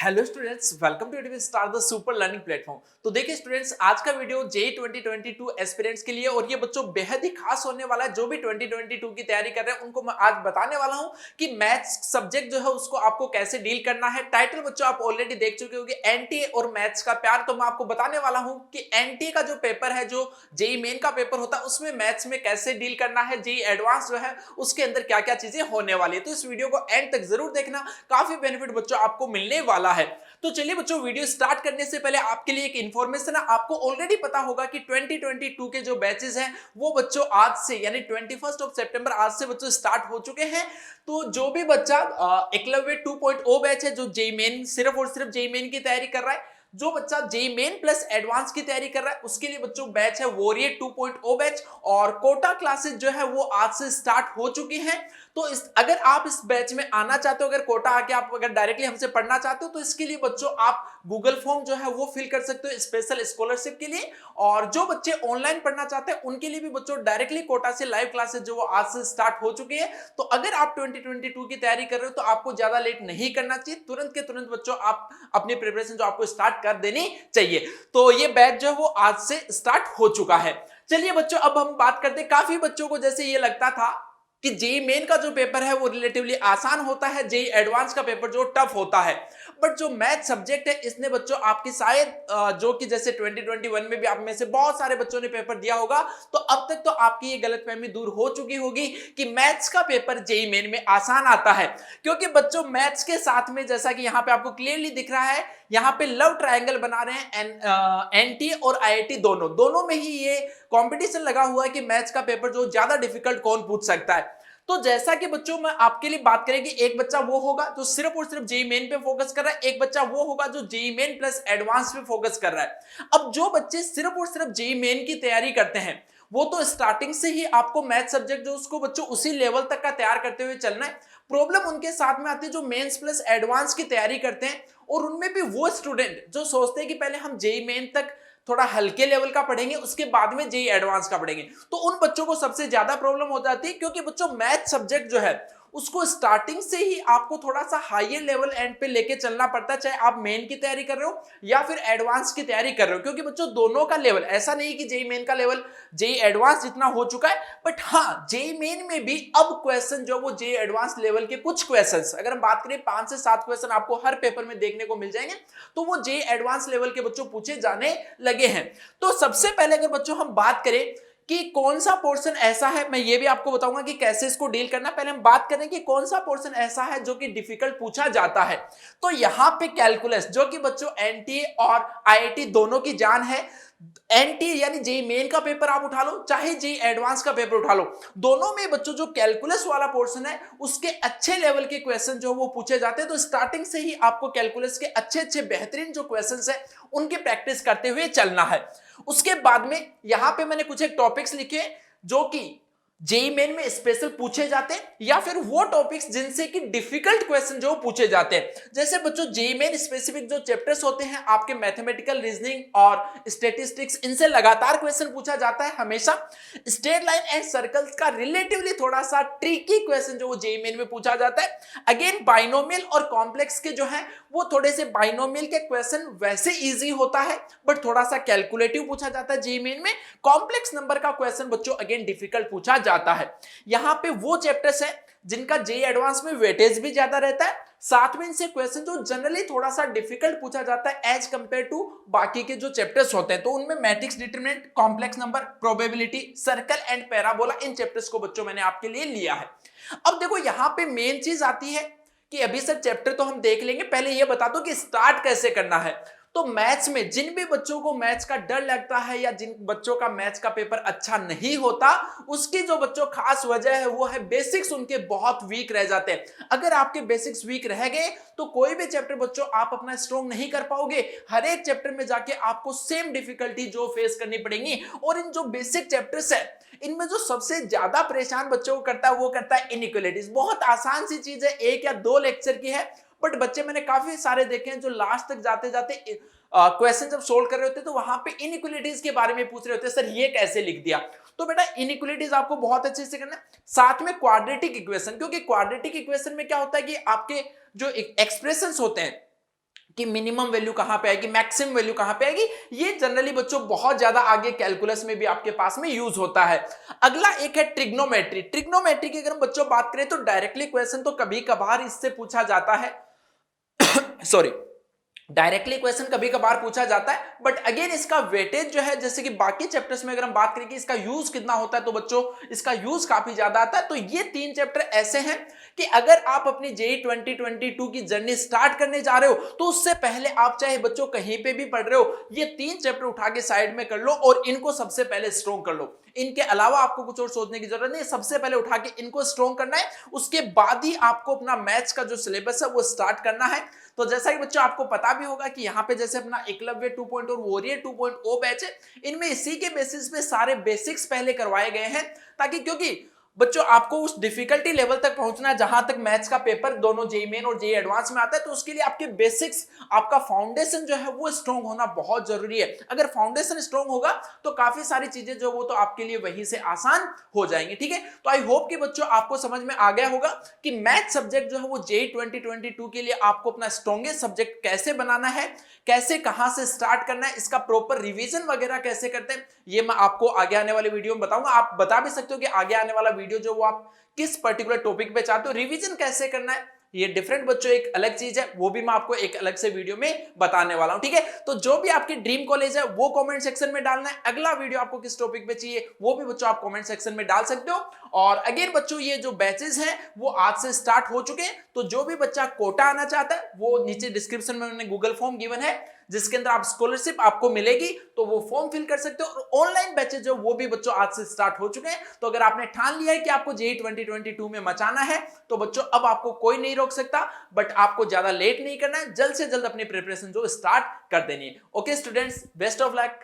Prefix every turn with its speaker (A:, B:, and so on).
A: Hello students, welcome to ATP star the super learning platform. तो देखिए students, आज का वीडियो JEE 2022 एस्पिरेंट्स के लिए और ये बच्चों बेहद ही खास होने वाला है। जो भी 2022 की तैयारी कर रहे हैं उनको मैं आज बताने वाला हूं कि मैथ्स सब्जेक्ट जो है उसको आपको कैसे डील करना है। टाइटल बच्चों आप ऑलरेडी देख चुके होंगे, NTA और मैथ्स का प्यार। तो मैं आपको बताने वाला हूं कि NTA का जो पेपर है, जो JEE मेन का पेपर होता है, उसमें मैथ्स में कैसे डील करना है। JEE एडवांस जो है उसके अंदर क्या क्या चीजें होने वाली है। तो इस वीडियो को एंड तक जरूर देखना, काफी बेनिफिट बच्चों आपको मिलने वाला है। तो चलिए बच्चों, वीडियो स्टार्ट करने से पहले आपके लिए एक इंफॉर्मेशन है। आपको ऑलरेडी पता होगा कि 2022 के जो बैचेस हैं वो बच्चों आज से यानी 21 सितंबर आज से बच्चों स्टार्ट हो चुके हैं। तो जो भी बच्चा एकलव्य 2.0 बैच है, जो JEE मेन सिर्फ और सिर्फ JEE मेन की तैयारी कर रहा है, जो बच्चा JEE मेन प्लस एडवांस की तैयारी कर रहा है, उसके लिए बच्चों बैच है वॉरियर 2.0 बैच। और कोटा क्लासेस जो है वो आज से स्टार्ट हो चुकी हैं। तो अगर आप इस बैच में आना चाहते हो, अगर कोटा आके आप अगर डायरेक्टली हमसे पढ़ना चाहते हो, तो इसके लिए बच्चों आप गूगल फॉर्म जो है वो फिल कर सकते हो स्पेशल स्कॉलरशिप के लिए। और जो बच्चे ऑनलाइन पढ़ना चाहते हैं उनके लिए भी बच्चों डायरेक्टली कोटा से लाइव क्लासेस जो वो आज से स्टार्ट हो चुकी है। तो अगर आप 2022 की तैयारी कर रहे हो तो आपको ज्यादा लेट नहीं करना चाहिए, तुरंत के तुरंत बच्चों आप अपनी प्रिपरेशन जो आपको स्टार्ट कर देनी चाहिए। तो ये बैच जो है वो आज से स्टार्ट हो चुका है। चलिए बच्चों, अब हम बात करते हैं। काफी बच्चों को जैसे ये लगता था कि JEE मेन का जो पेपर है वो रिलेटिवली आसान होता है, JEE एडवांस का पेपर जो टफ होता है। बट जो मैथ सब्जेक्ट है इसने बच्चों आपकी शायद जो कि जैसे 2021 में भी आप में से बहुत सारे बच्चों ने पेपर दिया होगा, तो अब तक तो आपकी ये गलतफहमी दूर हो चुकी होगी कि मैथ्स का पेपर JEE मेन में आसान आता है। क्योंकि बच्चों मैथ्स के साथ में, जैसा कि यहाँ पे आपको क्लियरली दिख रहा है, यहाँ पे लव ट्रायंगल बना रहे हैं NTA और IIT दोनों में ही ये कंपटीशन लगा हुआ है कि मैथ्स का पेपर जो ज्यादा डिफिकल्ट कौन पूछ सकता है। तो जैसा कि बच्चों मैं आपके लिए बात करें कि एक बच्चा वो होगा जो सिर्फ और सिर्फ JEE मेन पे फोकस कर रहा है, एक बच्चा वो होगा जो JEE मेन प्लस एडवांस पे फोकस कर रहा है। अब जो बच्चे सिर्फ और सिर्फ JEE मेन की तैयारी करते हैं वो तो स्टार्टिंग से ही आपको मैथ सब्जेक्ट जो उसको बच्चों उसी लेवल तक का तैयार करते हुए चलना है। प्रॉब्लम उनके साथ में आती है जो मेंस प्लस एडवांस की तैयारी करते हैं, और उनमें भी वो स्टूडेंट जो सोचते हैं कि पहले हम JEE मेन तक थोड़ा हल्के लेवल का पढ़ेंगे, उसके बाद में JEE एडवांस का पढ़ेंगे। तो उन बच्चों को सबसे ज्यादा प्रॉब्लम हो जाती है, क्योंकि बच्चों मैथ सब्जेक्ट जो है उसको स्टार्टिंग से ही आपको थोड़ा सा हायर लेवल एंड पे लेके चलना पड़ता है, चाहे आप मेन की तैयारी कर रहे हो या फिर एडवांस की तैयारी कर रहे हो। क्योंकि बच्चों दोनों का लेवल ऐसा नहीं कि JEE मेन का लेवल JEE एडवांस जितना हो चुका है, बट हाँ JEE मेन में भी अब क्वेश्चन जो वो JEE एडवांस लेवल के कुछ क्वेश्चंस, अगर हम बात करें 5 से 7 क्वेश्चन आपको हर पेपर में देखने को मिल जाएंगे, तो वो JEE एडवांस लेवल के बच्चों पूछे जाने लगे हैं। तो सबसे पहले अगर बच्चों हम बात करें कि कौन सा पोर्शन ऐसा है, मैं ये भी आपको बताऊंगा कि कैसे इसको डील करना। पहले हम बात करें कि कौन सा पोर्शन ऐसा है जो कि डिफिकल्ट पूछा जाता है। तो यहां पे कैलकुलस, जो कि बच्चों NTA और IIT दोनों की जान है। NTA यानी JEE मेन का पेपर आप उठा लो, चाहे JEE एडवांस का पेपर उठा लो, दोनों में बच्चों जो कैलकुलस वाला पोर्शन है उसके अच्छे लेवल के क्वेश्चन जो वो पूछे जाते हैं। तो स्टार्टिंग से ही आपको कैलकुलस के अच्छे अच्छे बेहतरीन जो क्वेश्चंस है उनकी प्रैक्टिस करते हुए चलना है। उसके बाद में यहां पे मैंने कुछ एक टॉपिक्स लिखे जो कि JEE मेन में स्पेशल पूछे जाते हैं, या फिर वो टॉपिक्स जिनसे कि डिफिकल्ट क्वेश्चन जो पूछे जाते हैं। जैसे बच्चों JEE मेन स्पेसिफिक जो चैप्टर्स होते हैं आपके मैथमेटिकल रीजनिंग और स्टैटिस्टिक्स, इनसे लगातार क्वेश्चन पूछा जाता है हमेशा। स्ट्रेट लाइन एंड सर्कल्स का रिलेटिवली थोड़ा सा ट्रिकी क्वेश्चन जो वो JEE मेन में पूछा जाता है। अगेन बाइनोमियल और कॉम्प्लेक्स के जो है वो थोड़े से, बाइनोमियल के क्वेश्चन वैसे इजी होता है बट थोड़ा सा कैलकुलेटिव पूछा जाता है JEE मेन में। कॉम्प्लेक्स नंबर का क्वेश्चन बच्चों अगेन डिफिकल्ट पूछा जाता है। यहां पे वो चैप्टर्स है जिनका JEE एडवांस में वेटेज भी ज्यादा रहता है, साथ में इनसे क्वेश्चन जो जनरली थोड़ा सा डिफिकल्ट पूछा जाता है एज कंपेयर टू बाकी के जो चैप्टर्स होते हैं। तो उनमें matrix determinant, complex number, probability, circle and parabola, in chapters को बच्चों मैंने आपके लिए लिया है। अब देखो यहां पे मेन चीज आती है कि अभी सर चैप्टर तो हम देख लेंगे, पहले ये बता दो कि स्टार्ट कैसे करना है। तो मैथ्स में जिन भी बच्चों को मैथ्स का डर लगता है या जिन बच्चों का मैथ्स का पेपर अच्छा नहीं होता, उसकी जो बच्चों खास वजह है वो है बेसिक्स उनके बहुत वीक रह जाते हैं। अगर आपके बेसिक्स वीक रह गए तो कोई भी चैप्टर बच्चों आप अपना स्ट्रॉन्ग नहीं कर पाओगे। हर एक चैप्टर में जाके आपको सेम डिफिकल्टी जो फेस करनी पड़ेगी। और इन जो बेसिक चैप्टर्स है इनमें जो सबसे ज्यादा परेशान बच्चों को करता है वो करता है इनइक्वालिटीज। बहुत आसान सी चीज है, 1 या 2 लेक्चर की है, बट बच्चे मैंने काफी सारे देखे हैं जो लास्ट तक जाते जाते क्वेश्चन जब सोल्व कर रहे होते तो वहां पे इनइक्वालिटीज के बारे में पूछ रहे होते, सर ये कैसे लिख दिया। तो बेटा इनइक्वालिटीज आपको बहुत अच्छे से करना है, साथ में क्वाड्रेटिक इक्वेशन। क्योंकि क्वाड्रेटिक इक्वेशन में क्या होता है कि आपके जो एक्सप्रेशंस होते हैं कि मिनिमम वैल्यू कहां पे आएगी, मैक्सिमम वैल्यू कहां पे आएगी, ये जनरली बच्चों बहुत ज्यादा आगे कैलकुलस में भी आपके पास में यूज होता है। अगला एक है ट्रिग्नोमेट्री। ट्रिग्नोमेट्री की अगर हम बच्चों बात करें तो डायरेक्टली क्वेश्चन तो कभी कभार इससे पूछा जाता है सॉरी, डायरेक्टली क्वेश्चन कभी कभार पूछा जाता है, बट अगेन इसका वेटेज जो है, जैसे कि बाकी चैप्टर्स में अगर हम बात करें कि इसका यूज कितना होता है, तो बच्चों इसका यूज काफी ज्यादा आता है। तो ये 3 चैप्टर ऐसे हैं कि अगर आप अपनी जेईई 2022 की जर्नी स्टार्ट करने जा रहे हो तो उससे पहले आप चाहे बच्चों कहीं पे भी पढ़ रहे हो, ये 3 चैप्टर उठा के साइड में कर लो और इनको सबसे पहले स्ट्रॉन्ग कर लो। इनके अलावा आपको कुछ और सोचने की जरूरत नहीं, सबसे पहले उठा के इनको स्ट्रॉन्ग करना है, उसके बाद ही आपको अपना मैथ्स का जो सिलेबस है वो स्टार्ट करना है। तो जैसा कि बच्चों आपको पता भी होगा कि यहाँ पे जैसे अपना एकलव्य 2.0 और वॉरियर 2.0 बैच है, इनमें इसी के बेसिस पे सारे बेसिक्स पहले करवाए गए हैं, ताकि क्योंकि बच्चों आपको उस डिफिकल्टी लेवल तक पहुंचना है जहां तक मैथ्स का पेपर दोनों जेईई मेन और जेईई एडवांस में आता है, तो उसके लिए आपके बेसिक्स, आपका फाउंडेशन जो है वो स्ट्रॉन्ग होना बहुत जरूरी है। अगर फाउंडेशन स्ट्रॉन्ग होगा तो काफी सारी चीजें जो वो तो आपके लिए वहीं से आसान हो जाएंगी। ठीक है, तो आई होप कि बच्चों आपको समझ में आ गया होगा कि मैथ सब्जेक्ट जो है वो जेईई 2022 के लिए आपको अपना स्ट्रॉन्गेस्ट सब्जेक्ट कैसे बनाना है, कैसे कहां से स्टार्ट करना है, इसका प्रॉपर रिवीजन वगैरह कैसे करते हैं, ये मैं आपको आगे आने वाले वीडियो में बताऊंगा। आप बता भी सकते हो कि आगे आने वाला वीडियो जो वो आप किस पर्टिकुलर टॉपिक पे चाहते हो, रिवीजन कैसे करना है, ये डिफरेंट बच्चों एक अलग चीज है, वो भी मैं आपको एक अलग से वीडियो में बताने वाला हूं। ठीक है, तो जो भी आपकी ड्रीम कॉलेज है वो कमेंट सेक्शन में डालना है, अगला वीडियो आपको किस टॉपिक पे चाहिए वो भी बच्चों आप कमेंट सेक्शन में डाल सकते हो। और अगेन बच्चों ये जो बैचेस हैं वो आज से स्टार्ट हो चुके हैं, तो जो भी बच्चा कोटा आना चाहता है वो नीचे डिस्क्रिप्शन में मैंने गूगल फॉर्म गिवन है जिसके अंदर आप स्कॉलरशिप आपको मिलेगी, तो वो फॉर्म फिल कर सकते हो। और ऑनलाइन बैचेस जो वो भी बच्चों आज से स्टार्ट हो चुके हैं। तो अगर आपने ठान लिया है कि आपको जेईई 2022 में मचाना है तो बच्चों अब आपको कोई नहीं रोक सकता, बट आपको ज्यादा लेट नहीं करना है, जल्द से जल्द अपनी प्रिपरेशन जो स्टार्ट कर देनी है। Okay students, best of luck.